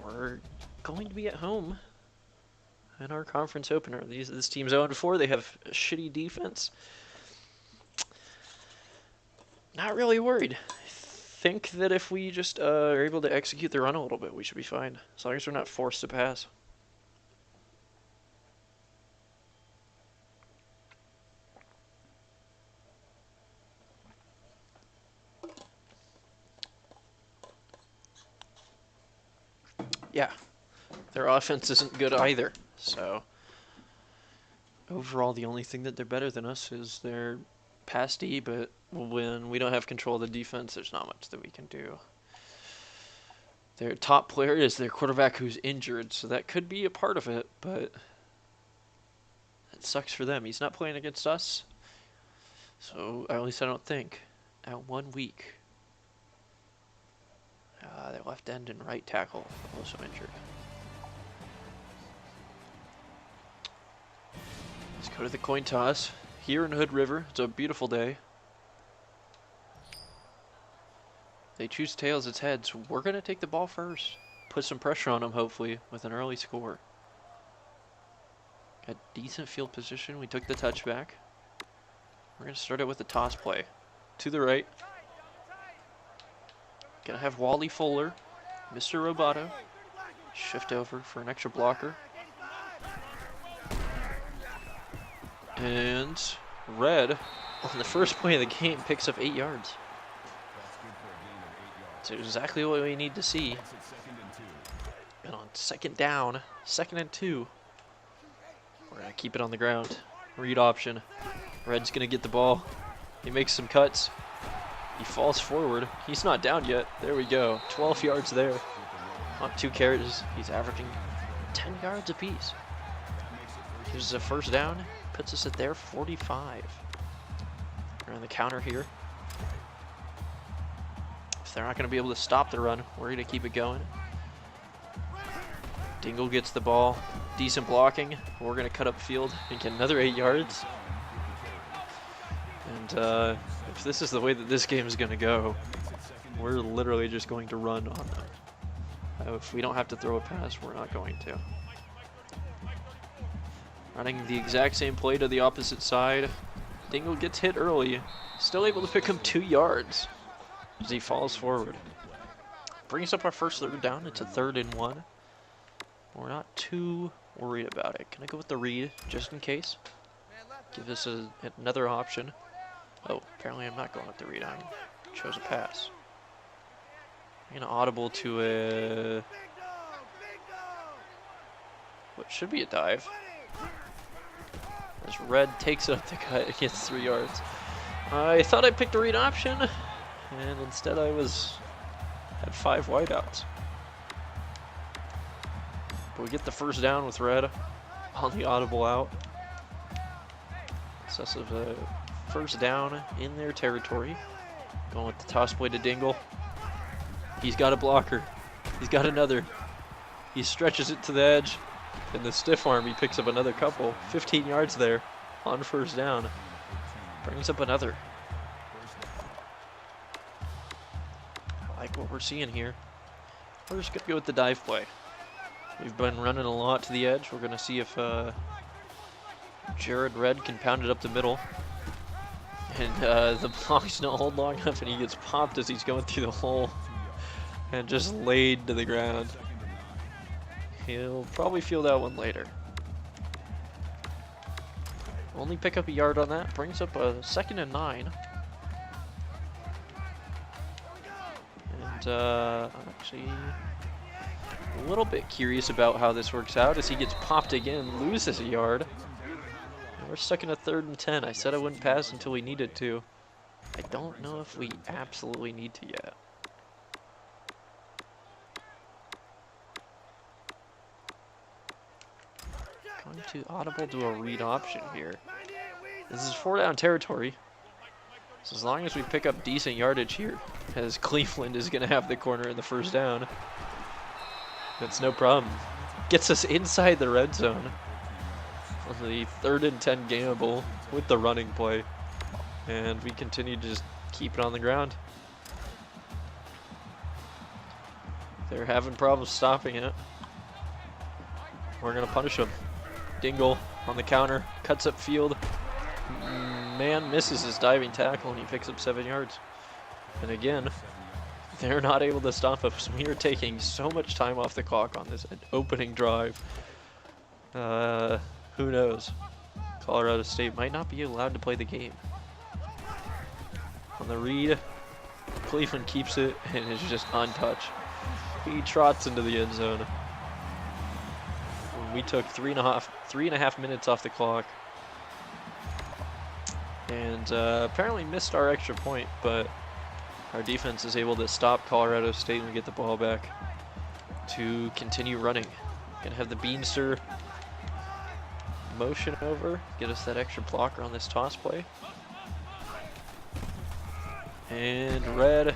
we're going to be at home in our conference opener. This team's 0-4. They have a shitty defense. Not really worried. I think that if we just are able to execute the run a little bit, we should be fine. As long as we're not forced to pass. Yeah, their offense isn't good either. So overall, the only thing that they're better than us is their pass D, but when we don't have control of the defense, there's not much that we can do. Their top player is their quarterback who's injured, so that could be a part of it, but it sucks for them. He's not playing against us, so at least I don't think. At 1 week. Their left end and right tackle also injured. Let's go to the coin toss. Here in Hood River, it's a beautiful day. They choose tails, it's heads. We're going to take the ball first. Put some pressure on them, hopefully, with an early score. Got decent field position. We took the touchback. We're going to start it with the toss play. To the right. Going to have Wally Fuller, Mr. Roboto, shift over for an extra blocker. And Red, on the first play of the game, picks up 8 yards. That's exactly what we need to see. And on second down, 2nd and 2, we're going to keep it on the ground. Read option. Red's going to get the ball. He makes some cuts. He falls forward. He's not down yet. There we go. 12 yards there. On 2 carries, he's averaging 10 yards apiece. Here's a first down. Puts us at their 45. We're on the counter here. If they're not going to be able to stop the run, we're going to keep it going. Dingle gets the ball. Decent blocking. We're going to cut up field and get another 8 yards. And if this is the way that this game is going to go, we're literally just going to run on them. If we don't have to throw a pass, we're not going to. Running the exact same play to the opposite side. Dingle gets hit early. Still able to pick him 2 yards as he falls forward. Brings up our first third down. It's a 3rd and 1. We're not too worried about it. Can I go with the read just in case? Give us another option. Oh, apparently I'm not going with the read. I chose a pass. I'm going to audible to a... what should be a dive. As Red takes up the cut, it gets 3 yards. I thought I picked a read option, and instead I had 5 wideouts. But we get the first down with Red on the audible out. Excessive first down in their territory. Going with the toss play to Dingle. He's got a blocker. He's got another. He stretches it to the edge. In the stiff arm, he picks up another couple. 15 yards there on first down. Brings up another. I like what we're seeing here. We're just going to go with the dive play. We've been running a lot to the edge. We're going to see if Jared Red can pound it up the middle. And the block's don't hold long enough, and he gets popped as he's going through the hole and just laid to the ground. He'll probably feel that one later. Only pick up a yard on that. Brings up a 2nd and 9. And I'm actually a little bit curious about how this works out as he gets popped again, loses a yard. We're stuck in a 3rd and 10. I said I wouldn't pass until we needed to. I don't know if we absolutely need to yet. Going to audible to a read option here. This is 4-down territory. So as long as we pick up decent yardage here, as Cleveland is going to have the corner in the first down, that's no problem. Gets us inside the red zone. On the 3rd and 10 gamble with the running play, and we continue to just keep it on the ground. They're having problems stopping it. We're going to punish them. Dingle on the counter, cuts up field. Man misses his diving tackle, and he picks up 7 yards. And again, they're not able to stop us. We are taking so much time off the clock on this opening drive. Who knows? Colorado State might not be allowed to play the game. On the read, Cleveland keeps it and is just untouched. He trots into the end zone. We took three and a half minutes off the clock, and apparently missed our extra point, but our defense is able to stop Colorado State and get the ball back to continue running. Gonna have the Beanster motion over, get us that extra blocker on this toss play. And Red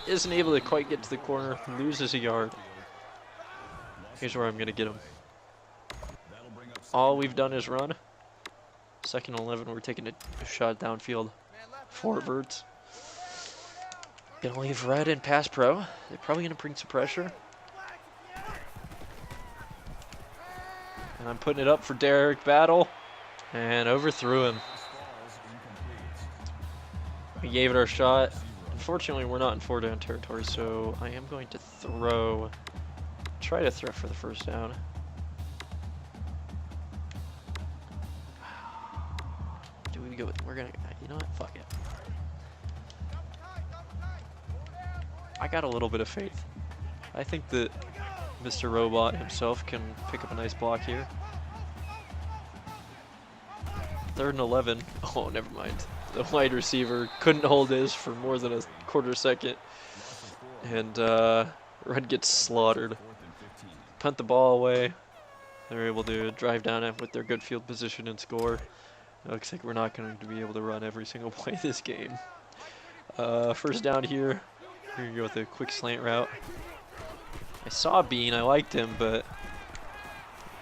isn't able to quite get to the corner, loses a yard. Here's where I'm gonna get him. All we've done is run. 2nd and 11, we're taking a shot downfield. 4 verts. Gonna leave Red in pass pro. They're probably gonna bring some pressure. And I'm putting it up for Derek Battle. And overthrew him. We gave it our shot. Unfortunately, we're not in 4-down territory, so I am going to try to throw for the first down. Do we go with, you know what, fuck it. I got a little bit of faith. I think that Mr. Robot himself can pick up a nice block here. 3rd and 11. Oh, never mind. The wide receiver couldn't hold his for more than a quarter second. And Red gets slaughtered. Punt the ball away. They're able to drive down it with their good field position and score. It looks like we're not going to be able to run every single play this game. First down here. We're going to go with a quick slant route. I saw Bean. I liked him, but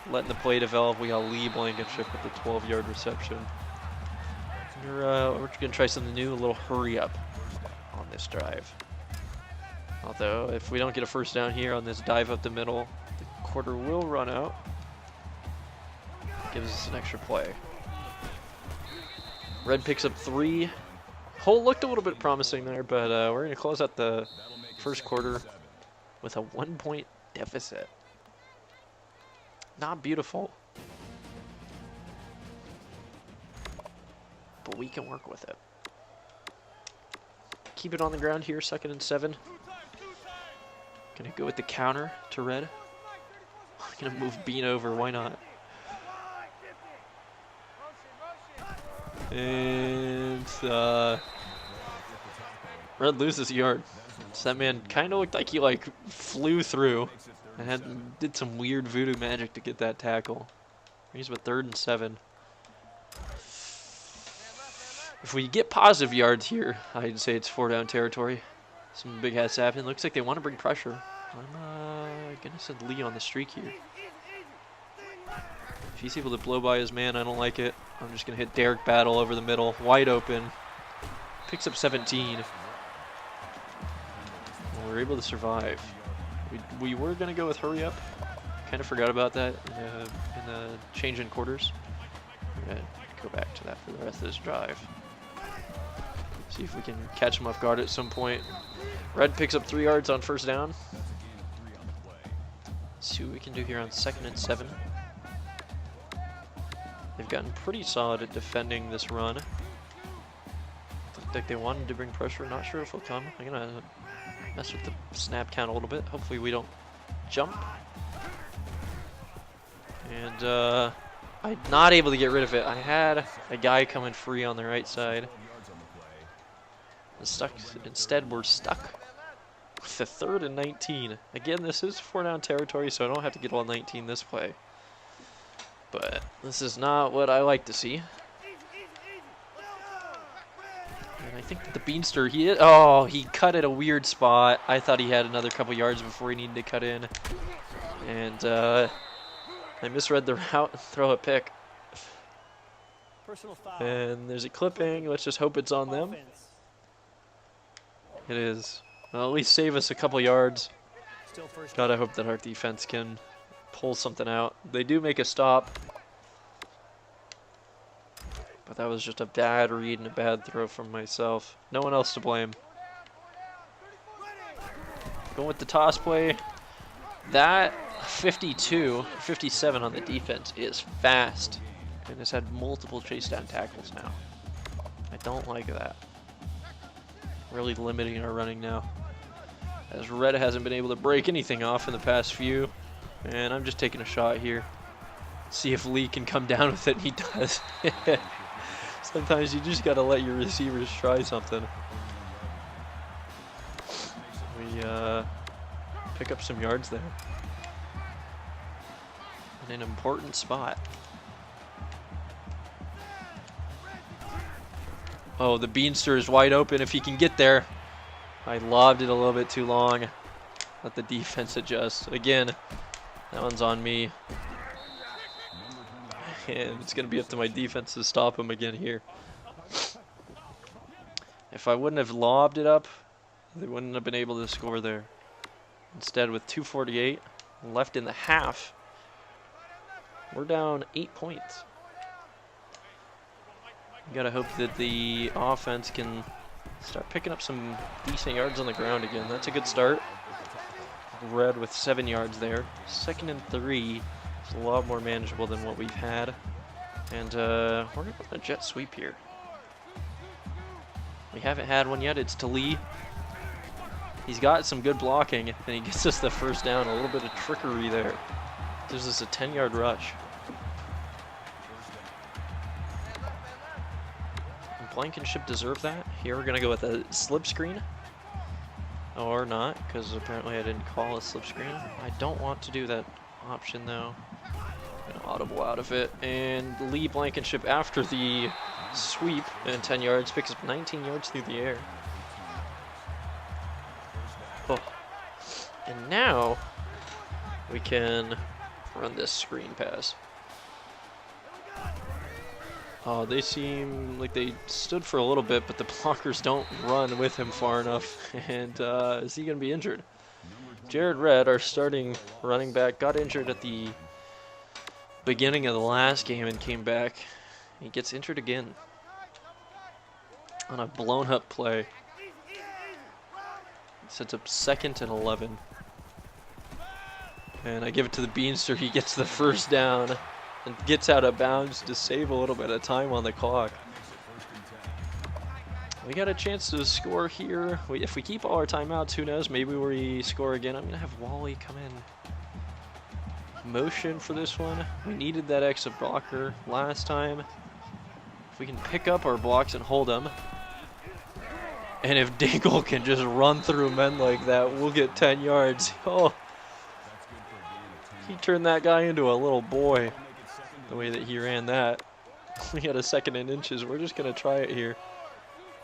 letting the play develop, we got Lee Blankenship with the 12-yard reception. We're going to try something new, a little hurry up on this drive. Although, if we don't get a first down here on this dive up the middle, the quarter will run out. Gives us an extra play. Red picks up 3. Hole looked a little bit promising there, but we're going to close out the first quarter with a 1-point deficit. Not beautiful, but we can work with it. Keep it on the ground here, 2nd and 7. Gonna go with the counter to Red. Gonna move Bean over, why not? And Red loses a yard. So that man kind of looked like he flew through and did some weird voodoo magic to get that tackle. He's with 3rd and 7. If we get positive yards here, I'd say it's 4-down territory. Some big hats happen. Looks like they want to bring pressure. I'm gonna send Lee on the streak here. If he's able to blow by his man, I don't like it. I'm just gonna hit Derek Battle over the middle, wide open. Picks up 17. Well, we're able to survive. We were gonna go with hurry up. Kind of forgot about that in the change in quarters. We're gonna go back to that for the rest of this drive. See if we can catch him off guard at some point. Red picks up 3 yards on first down. See what we can do here on 2nd and 7. They've gotten pretty solid at defending this run. Looked like they wanted to bring pressure. Not sure if it'll come. I'm gonna mess with the snap count a little bit. Hopefully we don't jump. And I'm not able to get rid of it. I had a guy coming free on the right side. Instead, we're stuck with the 3rd and 19. Again, this is 4-down territory, so I don't have to get all 19 this play. But this is not what I like to see. And I think that the Beanster, he cut at a weird spot. I thought he had another couple yards before he needed to cut in. And I misread the route, throw a pick. And there's a clipping. Let's just hope it's on them. It is. Well, at least save us a couple yards. Gotta hope that our defense can pull something out. They do make a stop. But that was just a bad read and a bad throw from myself. No one else to blame. Going with the toss play. That 52, 57 on the defense is fast. And has had multiple chase down tackles now. I don't like that. Really limiting our running now. As Red hasn't been able to break anything off in the past few. And I'm just taking a shot here. See if Lee can come down with it, and he does. Sometimes you just gotta let your receivers try something. We pick up some yards there. In an important spot. Oh, the Beanster is wide open if he can get there. I lobbed it a little bit too long. Let the defense adjust. Again, that one's on me. And it's going to be up to my defense to stop him again here. If I wouldn't have lobbed it up, they wouldn't have been able to score there. Instead, with 2:48 left in the half, we're down 8 points. You gotta hope that the offense can start picking up some decent yards on the ground again. That's a good start. Red with 7 yards there. 2nd and 3. It's a lot more manageable than what we've had. And we're going to run a jet sweep here. We haven't had one yet. It's to Lee. He's got some good blocking, and he gets us the first down. A little bit of trickery there. Gives us a 10-yard rush. And Blankenship deserved that. Here we're going to go with a slip screen. Or not, because apparently I didn't call a slip screen. I don't want to do that option, though. I'm going to audible out of it. And Lee Blankenship, after the sweep and 10 yards, picks up 19 yards through the air. Oh. And now we can run this screen pass. Oh, they seem like they stood for a little bit, but the blockers don't run with him far enough. And is he going to be injured? Jared Red, our starting running back, got injured at the beginning of the last game and came back. He gets injured again on a blown up play. Sets up 2nd and 11. And I give it to the Beanster. He gets the first down and gets out of bounds to save a little bit of time on the clock. We got a chance to score here. If we keep all our timeouts, who knows? Maybe we score again. I'm going to have Wally come in motion for this one. We needed that extra blocker last time. If we can pick up our blocks and hold them. And if Dingle can just run through men like that, we'll get 10 yards. Oh, he turned that guy into a little boy. The way that he ran that. We got a 2nd and inches. We're just going to try it here.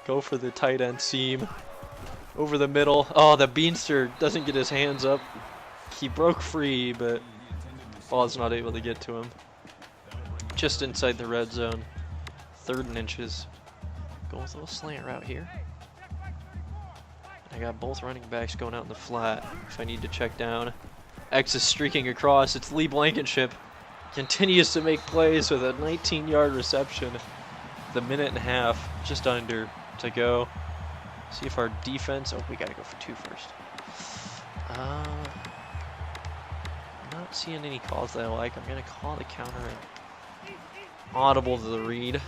Go for the tight end seam. Over the middle. Oh, the Beanster doesn't get his hands up. He broke free, but ball's not able to get to him. Just inside the red zone. 3rd and inches. Going with a little slant route here. I got both running backs going out in the flat. If I need to check down. X is streaking across. It's Lee Blankenship. Continues to make plays with a 19-yard reception. The 1.5, just under to go. See if our defense. Oh, we got to go for 2 first. Not seeing any calls that I like. I'm going to call the counter and audible to the read.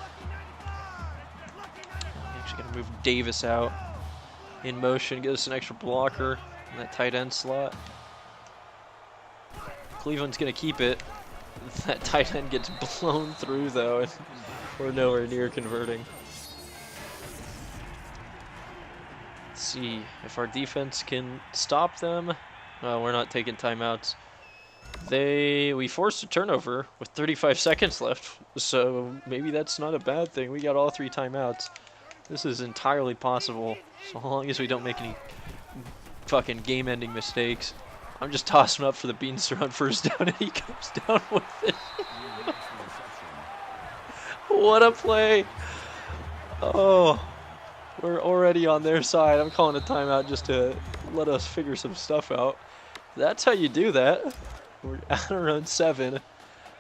I'm actually going to move Davis out in motion, get us an extra blocker in that tight end slot. Cleveland's going to keep it. That tight end gets blown through, though, and we're nowhere near converting. Let's see if our defense can stop them. We're not taking timeouts. We forced a turnover with 35 seconds left, so maybe that's not a bad thing. We got all 3 timeouts. This is entirely possible, so long as we don't make any fucking game-ending mistakes. I'm just tossing up for the Beanster on first down, and he comes down with it. What a play. Oh, we're already on their side. I'm calling a timeout just to let us figure some stuff out. That's how you do that. We're at around 7.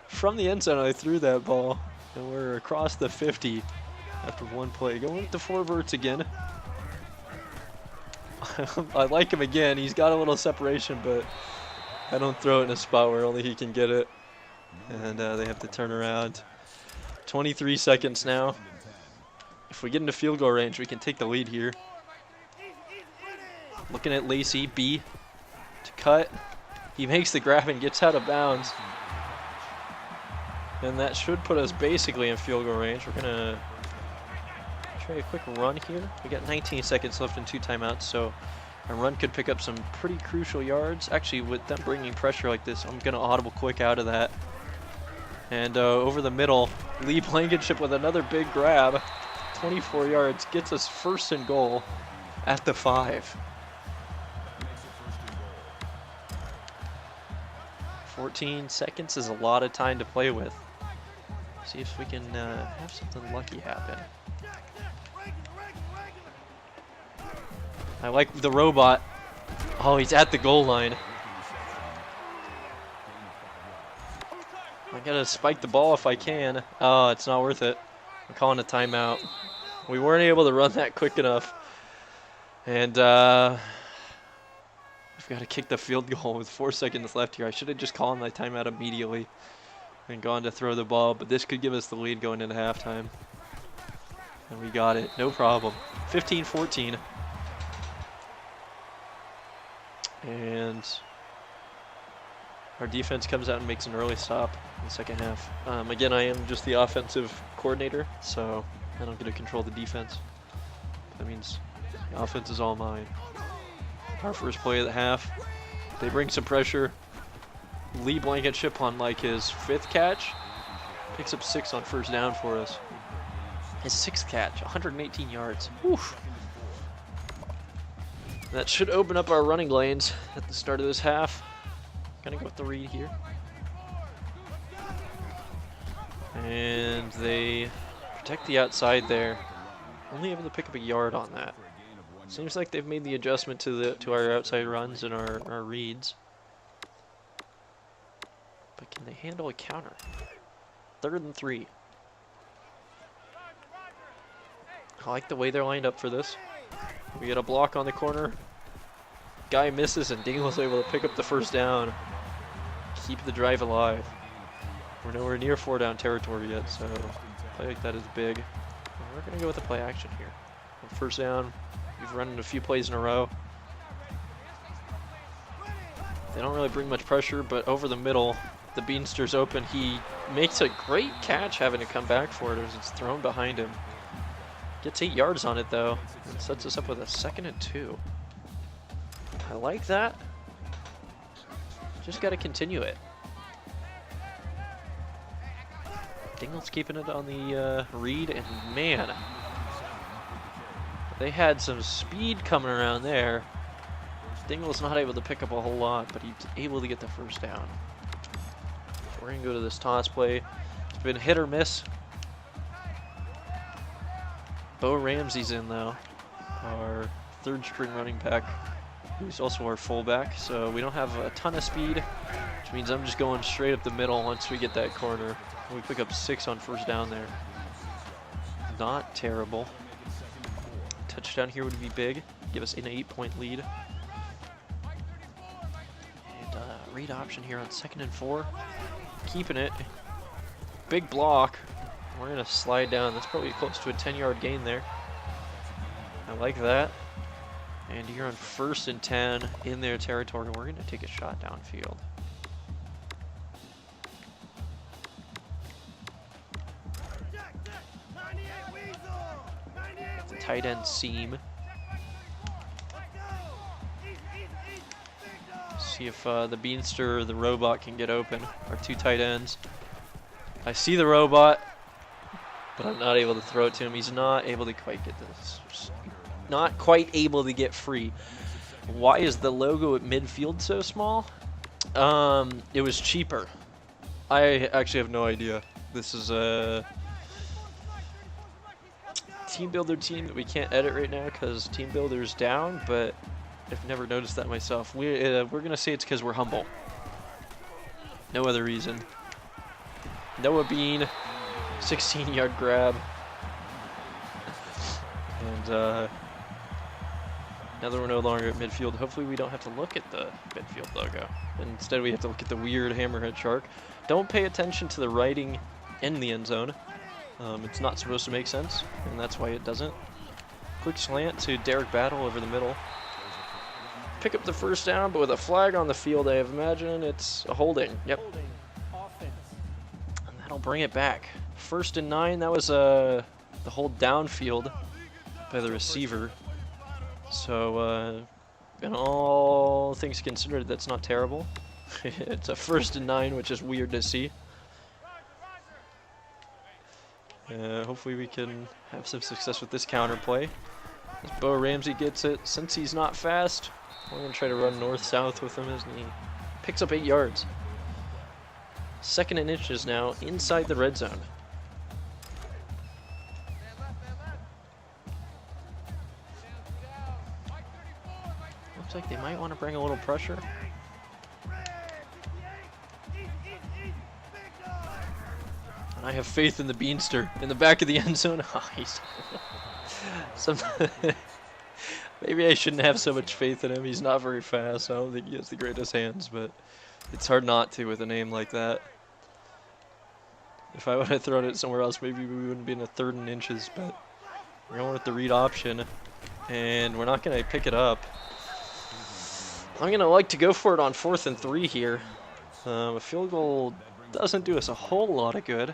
From the end zone, I threw that ball, and we're across the 50 after one play. Going with the 4 verts again. I like him again. He's got a little separation, but I don't throw it in a spot where only he can get it. And they have to turn around. 23 seconds now. If we get into field goal range, we can take the lead here. Looking at Lacey, B to cut. He makes the grab and gets out of bounds. And that should put us basically in field goal range. We're going to try a quick run here. We got 19 seconds left and 2 timeouts, so a run could pick up some pretty crucial yards. Actually, with them bringing pressure like this, I'm going to audible quick out of that. And over the middle, Lee Blankenship with another big grab. 24 yards, gets us 1st and goal at the 5. 14 seconds is a lot of time to play with. See if we can have something lucky happen. I like the robot. Oh, he's at the goal line. I gotta spike the ball if I can. Oh, it's not worth it. I'm calling a timeout. We weren't able to run that quick enough. And we've got to kick the field goal with 4 seconds left here. I should have just called my timeout immediately and gone to throw the ball, but this could give us the lead going into halftime. And we got it, no problem. 15-14. And our defense comes out and makes an early stop in the second half. Again, I am just the offensive coordinator, so I don't get to control the defense. That means the offense is all mine. Our first play of the half. They bring some pressure. Lee Blankenship on like his 5th catch. Picks up 6 on 1st down for us. His 6th catch, 118 yards. Oof. That should open up our running lanes at the start of this half. Gonna go with the read here. And they protect the outside there. Only able to pick up a yard on that. Seems like they've made the adjustment to our outside runs and our reads. But can they handle a counter? 3rd and 3. I like the way they're lined up for this. We get a block on the corner. Guy misses and Dingle's able to pick up the 1st down. Keep the drive alive. We're nowhere near 4 down territory yet, so a play like that is big. And we're going to go with the play action here. On 1st down, we've run a few plays in a row. They don't really bring much pressure, but over the middle, the Beanster's open. He makes a great catch having to come back for it as it's thrown behind him. Gets 8 yards on it though, and sets us up with a 2nd and 2. I like that. Just got to continue it. Dingle's keeping it on the read, and man, they had some speed coming around there. Dingle's not able to pick up a whole lot, but he's able to get the 1st down. So we're going to go to this toss play. It's been hit or miss. Bo Ramsey's in though, our 3rd string running back, who's also our fullback. So we don't have a ton of speed, which means I'm just going straight up the middle once we get that corner. We pick up 6 on 1st down there. Not terrible. Touchdown here would be big, give us an 8-point lead. And read option here on 2nd and 4. Keeping it. Big block. We're going to slide down. That's probably close to a 10-yard gain there. I like that. And here on 1st and 10 in their territory, we're going to take a shot downfield. The tight end seam. See if the Beanster or the robot can get open. Our 2 tight ends. I see the robot, but I'm not able to throw it to him. He's not able to quite get this. Not quite able to get free. Why is the logo at midfield so small? It was cheaper. I actually have no idea. This is a team builder team that we can't edit right now because team builder's down, but I've never noticed that myself. We're gonna say it's because we're humble. No other reason. Noah Bean, 16-yard grab. And now that we're no longer at midfield, hopefully we don't have to look at the midfield logo. Instead, we have to look at the weird hammerhead shark. Don't pay attention to the writing in the end zone. It's not supposed to make sense, and that's why it doesn't. Quick slant to Derek Battle over the middle. Pick up the first down, but with a flag on the field, I imagine it's a holding. Yep. And that'll bring it back. 1st and 9, that was the hold downfield by the receiver. So, in all things considered, that's not terrible. It's a 1st and 9, which is weird to see. Hopefully we can have some success with this counter play. As Bo Ramsey gets it, since he's not fast, we're going to try to run north-south with him as he picks up 8 yards. 2nd and inches now, inside the red zone. Looks like they might want to bring a little pressure. And I have faith in the Beanster in the back of the end zone. Maybe I shouldn't have so much faith in him. He's not very fast. I don't think he has the greatest hands, but it's hard not to with a name like that. If I would have thrown it somewhere else, maybe we wouldn't be in a 3rd and inches, but we're going with the read option, and we're not going to pick it up. I'm going to like to go for it on 4th and 3 here. A field goal doesn't do us a whole lot of good.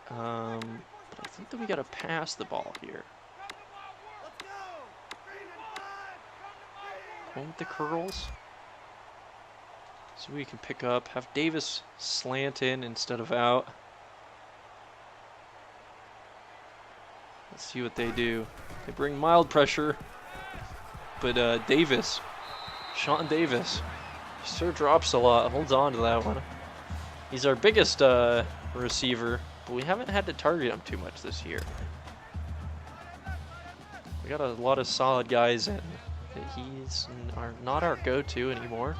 But I think that we got to pass the ball here. Point the curls. So we can pick up, have Davis slant in instead of out. Let's see what they do. They bring mild pressure, but Davis, Sean Davis, sure drops a lot, holds on to that one. He's our biggest receiver, but we haven't had to target him too much this year. We got a lot of solid guys in. He's not our go-to anymore.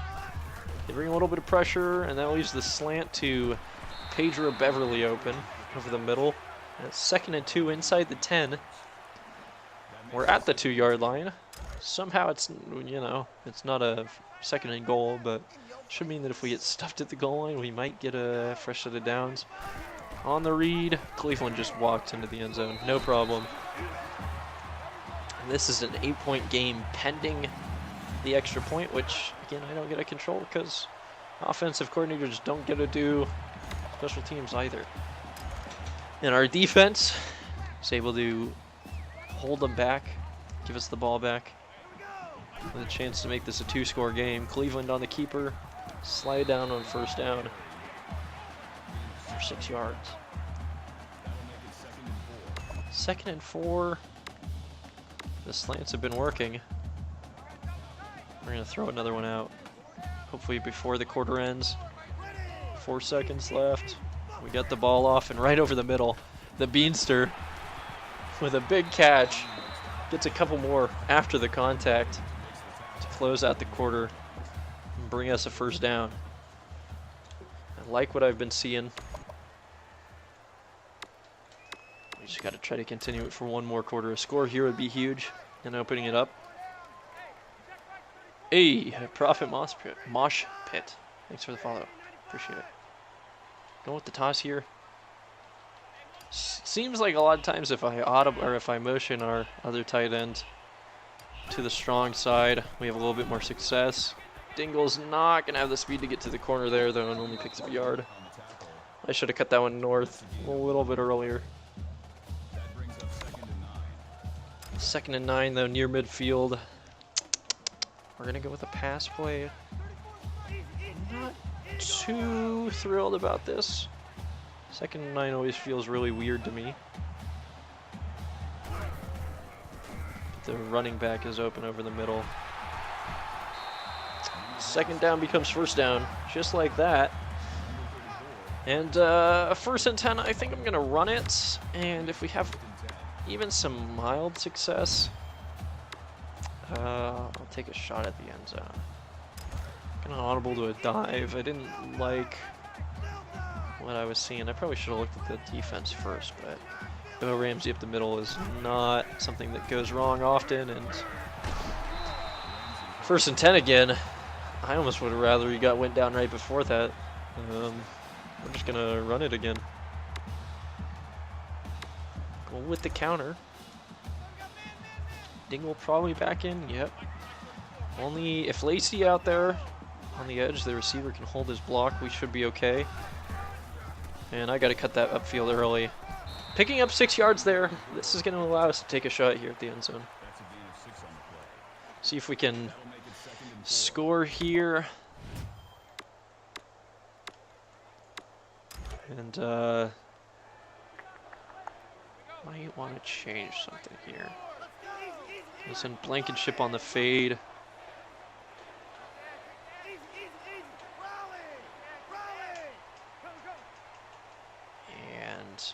They bring a little bit of pressure, and that leaves the slant to Pedro Beverly open over the middle. And it's 2nd and 2 inside the 10. We're at the 2-yard line. Somehow it's, you know, it's not a 2nd and goal, but should mean that if we get stuffed at the goal line, we might get a fresh set of downs. On the read, Cleveland just walked into the end zone, no problem. And this is an 8-point game pending the extra point, which again I don't get to control because offensive coordinators don't get to do special teams either. And our defense is able to hold them back, give us the ball back with a chance to make this a 2-score game. Cleveland on the keeper, slide down on 1st down for 6 yards. 2nd and 4. The slants have been working. We're going to throw another one out, hopefully before the quarter ends. 4 seconds left. We got the ball off and right over the middle. The Beanster with a big catch gets a couple more after the contact to close out the quarter and bring us a 1st down. I like what I've been seeing. We just got to try to continue it for one more quarter. A score here would be huge and opening it up. Hey, Prophet Mosh Pit. Thanks for the follow. Appreciate it. Going with the toss here. Seems like a lot of times if I motion our other tight end to the strong side, we have a little bit more success. Dingle's not going to have the speed to get to the corner there, though, and only picks up a yard. I should have cut that one north a little bit earlier. 2nd and 9, though, near midfield. We're going to go with a pass play. Not too thrilled about this. 2nd and 9 always feels really weird to me. The running back is open over the middle. 2nd down becomes 1st down, just like that. And 1st and 10, I think I'm going to run it. And if we have even some mild success, I'll take a shot at the end zone. Kind of audible to a dive. I didn't like what I was seeing. I probably should have looked at the defense first, but Bo Ramsey up the middle is not something that goes wrong often. And 1st and 10 again. I almost would have rather he went down right before that. We're just gonna run it again. Go with the counter. Dingle probably back in. Yep. Only if Lacey out there on the edge, the receiver can hold his block, we should be okay. And I got to cut that upfield early. Picking up 6 yards there. This is going to allow us to take a shot here at the end zone. See if we can score here. And might want to change something here. Send Blankenship on the fade. And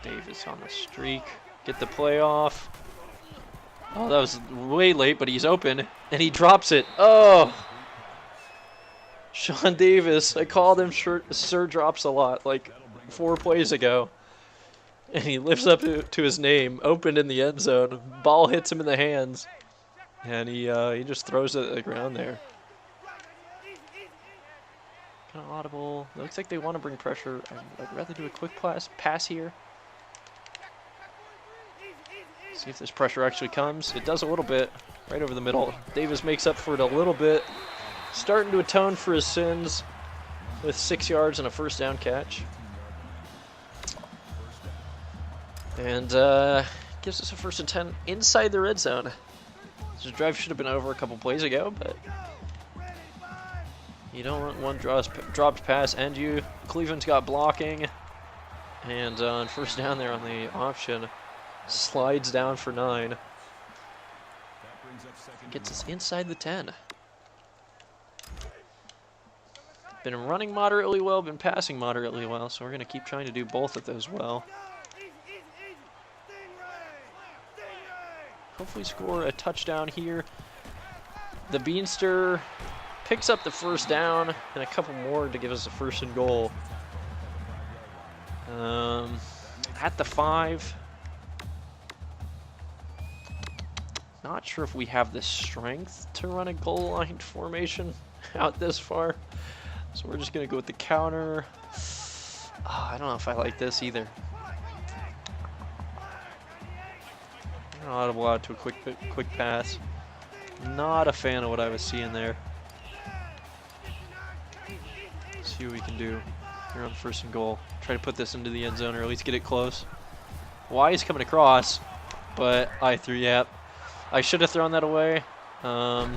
Davis on the streak. Get the play off. Oh, that was way late, but he's open. And he drops it. Oh! Sean Davis. I called him Sir Drops a lot, like 4 plays ago. And he lifts up to his name, opened in the end zone. Ball hits him in the hands. And he just throws it at the ground there. Kind of audible. Looks like they want to bring pressure. I'd rather do a quick pass here. See if this pressure actually comes. It does a little bit. Right over the middle. Davis makes up for it a little bit. Starting to atone for his sins with 6 yards and a 1st down catch. And gives us a 1st and 10 inside the red zone. This drive should have been over a couple plays ago, but you don't want one dropped pass, and Cleveland's got blocking. And on 1st down there on the option, slides down for 9. Gets us inside the 10. Been running moderately well, been passing moderately well, so we're going to keep trying to do both of those well. Hopefully score a touchdown here. The Beanster picks up the 1st down and a couple more to give us a 1st and goal. At the 5. Not sure if we have the strength to run a goal line formation out this far. So we're just going to go with the counter. I don't know if I like this either. Audible out to a quick pass. Not a fan of what I was seeing there. Let's see what we can do here on 1st and goal. Try to put this into the end zone or at least get it close. Wise coming across, but I threw, yep. I should have thrown that away. I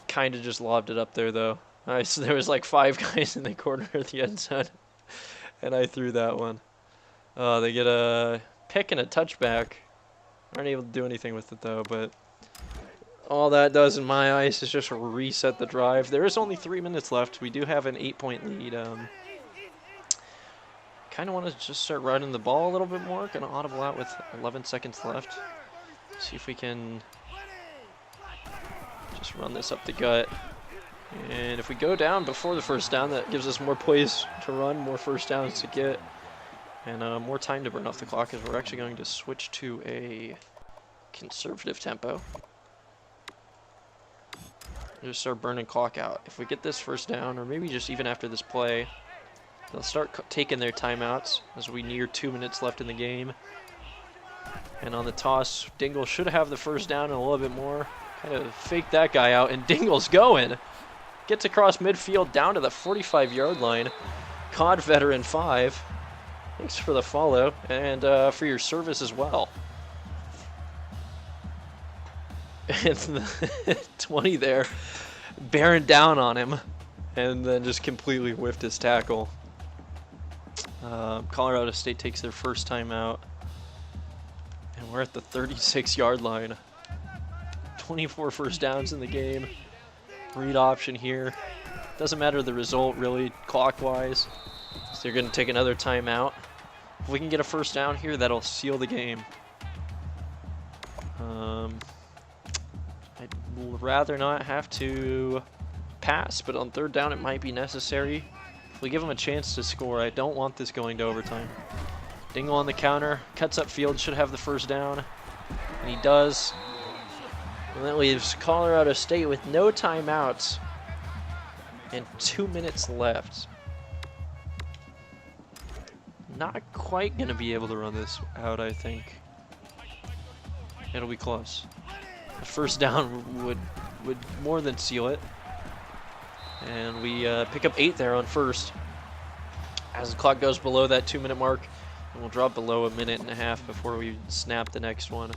kind of just lobbed it up there though. So there was like 5 guys in the corner of the end zone, and I threw that one. They get a pick and a touchback. Aren't able to do anything with it though, but all that does in my eyes is just reset the drive. There is only 3 minutes left. We do have an 8-point lead. Kind of want to just start running the ball a little bit more. Gonna audible out with 11 seconds left. See if we can just run this up the gut. And if we go down before the 1st down, that gives us more plays to run, more 1st downs to get. And more time to burn off the clock, as we're actually going to switch to a conservative tempo. Just start burning clock out. If we get this 1st down, or maybe just even after this play, they'll start taking their timeouts as we near 2 minutes left in the game. And on the toss, Dingle should have the 1st down and a little bit more. Kind of fake that guy out, and Dingle's going. Gets across midfield down to the 45-yard line. COD veteran 5. Thanks for the follow and for your service as well. And the 20 there, bearing down on him, and then just completely whiffed his tackle. Colorado State takes their 1st timeout, and we're at the 36-yard line. 24 1st downs in the game. Read option here. Doesn't matter the result really, clock-wise. So they're going to take another timeout. If we can get a first down here, that'll seal the game. I'd rather not have to pass, but on third down it might be necessary. If we give them a chance to score, I don't want this going to overtime. Dingle on the counter, cuts up field, should have the first down, and he does. And that leaves Colorado State with no timeouts and 2 minutes left. Not quite going to be able to run this out, I think. It'll be close. The first down would more than seal it. And we pick up 8 there on first. As the clock goes below that 2-minute mark, and we'll drop below a minute and a half before we snap the next one.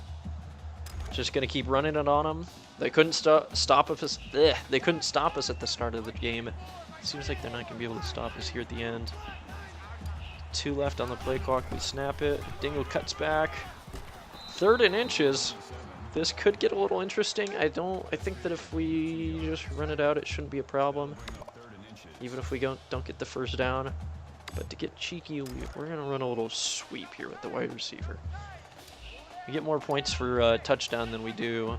Just gonna keep running it on them. They couldn't stop us. They couldn't stop us at the start of the game. Seems like they're not gonna be able to stop us here at the end. 2 left on the play clock. We snap it. Dingle cuts back. 3rd and inches. This could get a little interesting. I think that if we just run it out, it shouldn't be a problem. Even if we don't get the first down. But to get cheeky, we're going to run a little sweep here with the wide receiver. We get more points for touchdown than we do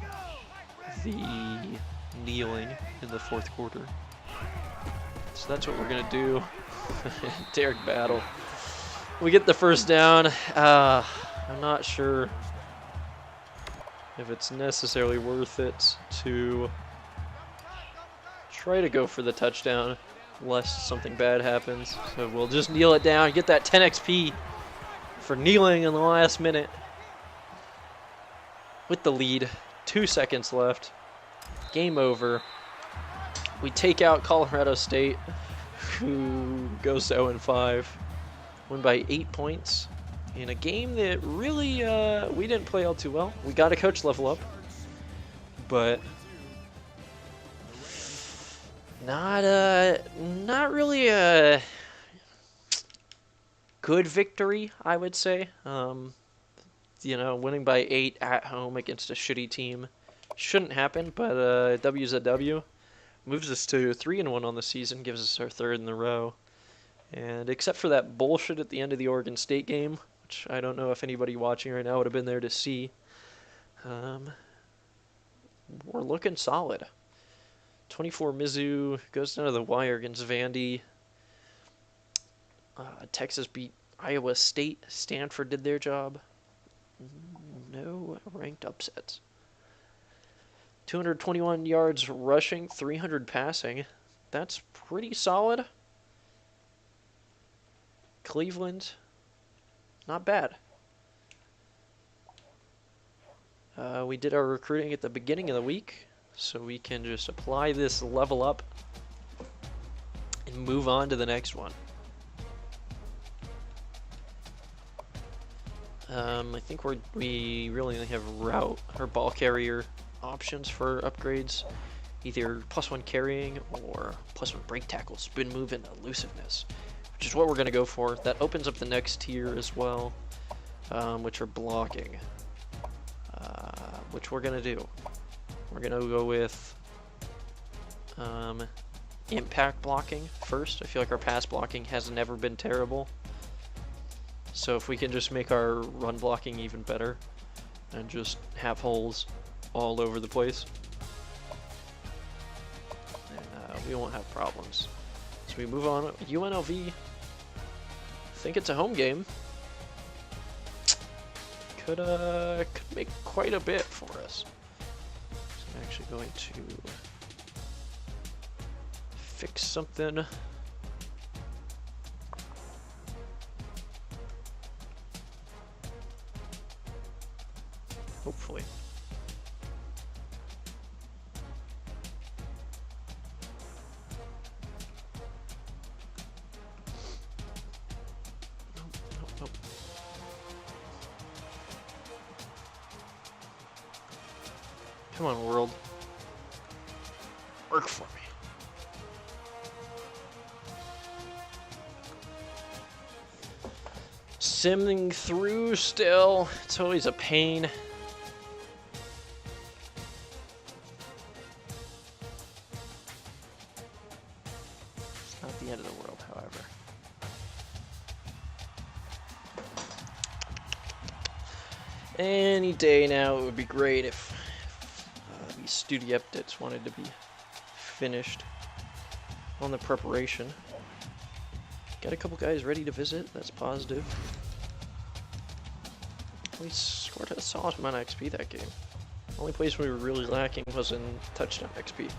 the kneeling in the 4th quarter. So that's what we're going to do. Derek Battle. We get the first down. I'm not sure if it's necessarily worth it to try to go for the touchdown lest something bad happens. So we'll just kneel it down, get that 10 XP for kneeling in the last minute. With the lead, 2 seconds left. Game over. We take out Colorado State, who goes 0-5. Win by 8 points. In a game that really we didn't play all too well. We got a coach level up, but not really a good victory, I would say. You know, winning by 8 at home against a shitty team shouldn't happen, but W's a W. Moves us to 3-1 on the season, gives us our 3rd in the row. And except for that bullshit at the end of the Oregon State game, which I don't know if anybody watching right now would have been there to see, we're looking solid. 24 Mizzou goes down to the wire against Vandy. Texas beat Iowa State. Stanford did their job. No ranked upsets. 221 yards rushing, 300 passing. That's pretty solid. Cleveland, not bad. We did our recruiting at the beginning of the week, so we can just apply this level up and move on to the next one. I think we really only have route or ball carrier options for upgrades. Either +1 carrying or +1 break tackle, spin move, and elusiveness, which is what we're going to go for. That opens up the next tier as well, which are blocking, which we're going to do. We're going to go with impact blocking first. I feel like our pass blocking has never been terrible. So if we can just make our run blocking even better and just have holes all over the place, then we won't have problems. So we move on. UNLV, I think it's a home game. Could make quite a bit for us. So I'm actually going to fix something. Hopefully. Nope. Come on, world. Work for me. Simming through still. It's always a pain. It's not the end of the world, however. Any day now, it would be great if these studio updates wanted to be finished on the preparation. Got a couple guys ready to visit, that's positive. We scored a solid amount of XP that game. The only place we were really lacking was in touchdown XP.